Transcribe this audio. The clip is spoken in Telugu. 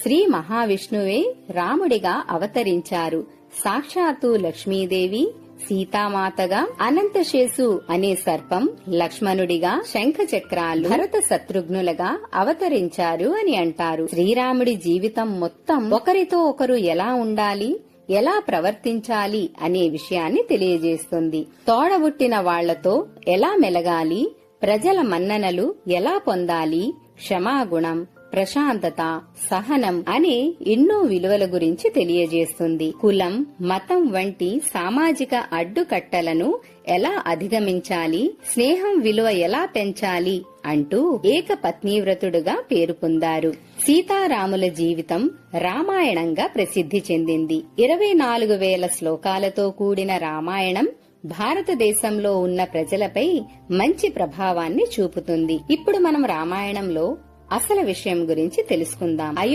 శ్రీ మహావిష్ణువే రాముడిగా అవతరించారు. సాక్షాత్తు లక్ష్మీదేవి సీతామాతగా, అనంతశేషు అనే సర్పం లక్ష్మణుడిగా, శంఖచక్రాలు భరత శత్రుఘ్నులుగా అవతరించారు అని అంటారు. శ్రీరాముడి జీవితం మొత్తం ఒకరితో ఒకరు ఎలా ఉండాలి, ఎలా ప్రవర్తించాలి అనే విషయాన్ని తెలియజేస్తుంది. తోడబుట్టిన వాళ్లతో ఎలా మెలగాలి, ప్రజల మన్ననలు ఎలా పొందాలి, క్షమాగుణం, ప్రశాంతత, సహనం అనే ఎన్నో విలువల గురించి తెలియజేస్తుంది. కులం, మతం వంటి సామాజిక అడ్డుకట్టలను ఎలా అధిగమించాలి, స్నేహం విలువ ఎలా పెంచాలి అంటూ ఏకపత్నీవ్రతుడుగా పేరు పొందారు. సీతారాముల జీవితం రామాయణంగా ప్రసిద్ధి చెందింది. 24,000 శ్లోకాలతో కూడిన రామాయణం భారతదేశంలో ఉన్న ప్రజలపై మంచి ప్రభావాన్ని చూపుతుంది. ఇప్పుడు మనం రామాయణంలో అసలు విషయం గురించి తెలుసుకుందాం.